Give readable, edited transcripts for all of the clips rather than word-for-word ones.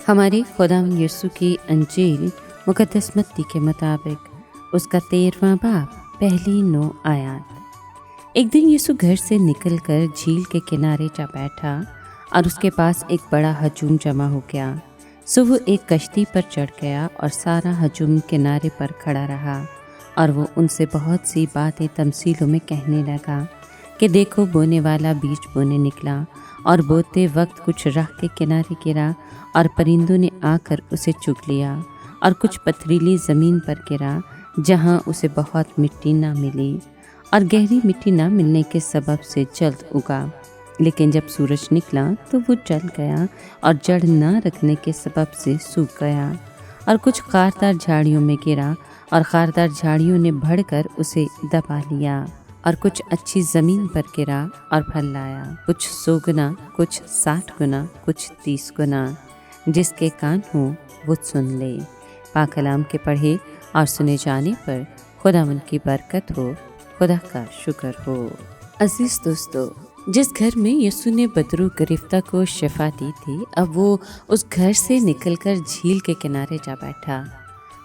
हमारे खुदावंद यीशु की अंजील मुक़द्दस मत्ती के मुताबिक उसका 13वां बाब पहली 9 आयत। एक दिन यीशु घर से निकलकर झील के किनारे जा बैठा और उसके पास एक बड़ा हजूम जमा हो गया। सो वो एक कश्ती पर चढ़ गया और सारा हजूम किनारे पर खड़ा रहा और वो उनसे बहुत सी बातें तमसीलों में कहने लगा कि देखो, बोने वाला बीज बोने निकला और बोते वक्त कुछ राह के किनारे गिरा और परिंदों ने आकर उसे चुग लिया, और कुछ पथरीली ज़मीन पर गिरा जहाँ उसे बहुत मिट्टी ना मिली, और गहरी मिट्टी ना मिलने के सबब से जल्द उगा, लेकिन जब सूरज निकला तो वो जल गया और जड़ ना रखने के सबब से सूख गया। और कुछ खारदार झाड़ियों में गिरा और खारदार झाड़ियों ने बढ़कर उसे दबा लिया। और कुछ अच्छी ज़मीन पर गिरा और फल लाया, कुछ 100 गुना, कुछ 60 गुना, कुछ 30 गुना। जिसके कान हो वो सुन ले। पाक कलाम के पढ़े और सुने जाने पर खुदावंद की बरकत हो, खुदा का शुक्र हो। अजीज़ दोस्तों, जिस घर में यीशु ने बदरू गिरफ्ता को शिफा दी थी, अब वो उस घर से निकलकर झील के किनारे जा बैठा।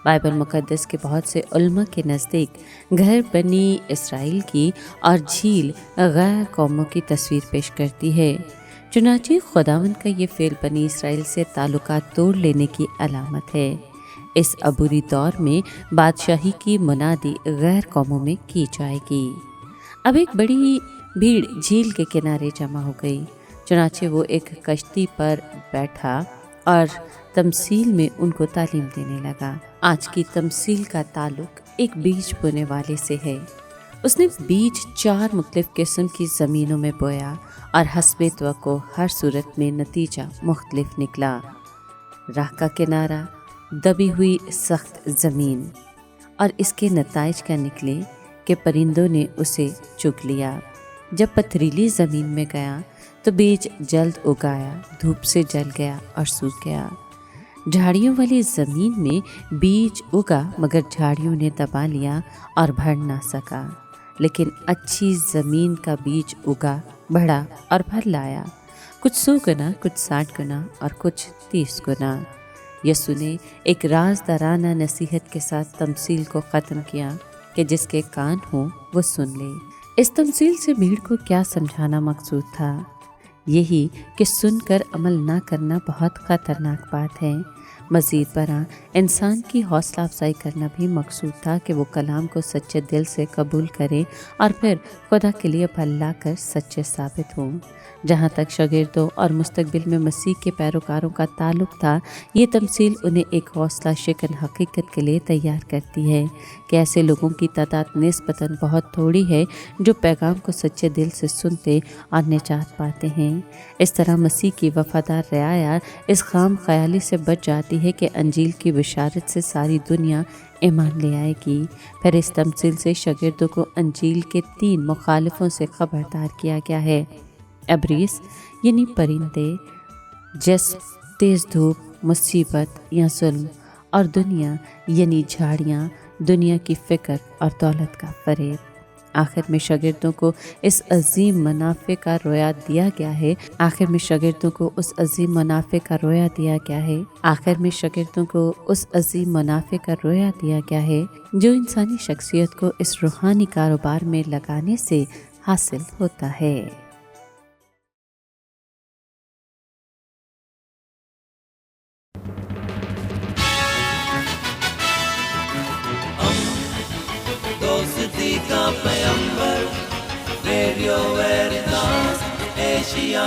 बाइबल मुक़द्दस के बहुत से उलमा के नज़दीक घर बनी इसराइल की और झील गैर कौमों की तस्वीर पेश करती है। चुनांचे खुदावंद का ये फ़ेल बनी इसराइल से ताल्लुकात तोड़ लेने की अलामत है। इस अबूरी दौर में बादशाही की मुनादी गैर कौमों में की जाएगी। अब एक बड़ी भीड़ झील के किनारे जमा हो गई। चुनांचे वो एक कश्ती पर बैठा और तमसील में उनको तालीम देने लगा। आज की तमसील का ताल्लुक एक बीज बोने वाले से है। उसने बीज 4 मुख्तलिफ किस्म की ज़मीनों में बोया और हस्बे तवक्को हर सूरत में नतीजा मुख्तलिफ निकला। राह का किनारा, दबी हुई सख्त ज़मीन, और इसके नताइज क्या निकले कि परिंदों ने उसे चुग लिया। जब पथरीली ज़मीन में गया तो बीज जल्द उगाया, धूप से जल गया और सूख गया। झाड़ियों वाली ज़मीन में बीज उगा मगर झाड़ियों ने दबा लिया और बढ़ ना सका। लेकिन अच्छी ज़मीन का बीज उगा, बढ़ा और फल लाया, कुछ 100 गुना, कुछ 60 गुना और कुछ 30 गुना। यीशु ने एक राजदाराना नसीहत के साथ तमसील को ख़त्म किया कि जिसके कान हो वो सुन ले। इस तमसील से भीड़ को क्या समझाना मकसूद था? यही कि सुनकर अमल ना करना बहुत ख़तरनाक बात है। मज़ीद बरा इंसान की हौसला अफजाई करना भी मकसूद था कि वो कलाम को सच्चे दिल से कबूल करे और फिर खुदा के लिए फल ला कर सच्चे साबित हों। जहाँ तक शागिर्दों और मुस्तकबिल में मसीह के पैरोकारों का ताल्लुक़ था, ये तमसील उन्हें एक हौसला शिकन हकीकत के लिए तैयार करती है कि ऐसे लोगों की तादाद निस्बतन बहुत थोड़ी है जो पैगाम को सच्चे दिल से सुनते और निजात पाते हैं। इस तरह मसीह की वफ़ादार रियाया इस खाम ख्याली से बच जाती है कि अंजील की बिशारत से सारी दुनिया ईमान ले आएगी। फिर इस तमसील से शागिर्दों को अंजील के 3 मुखालिफों से खबरदार किया गया है। अब्रीस यानी परिंदे, जस्ब, तेज़ धूप, मुसीबत या जुल्म, और दुनिया यानी झाड़ियाँ, दुनिया की फ़िक्र और दौलत का फ़रेब। आखिर में शागिर्दों को इस अजीम मुनाफे का रोया दिया गया है। आखिर में शागिर्दों को उस अजीम मुनाफे का रोया दिया गया है। आखिर में शागिर्दों को उस अजीम मुनाफे का रोया दिया गया है जो इंसानी शख्सियत को इस रूहानी कारोबार में लगाने से हासिल होता है। दोस्ती का पैगंबर, रेडियो वेरितास एशिया।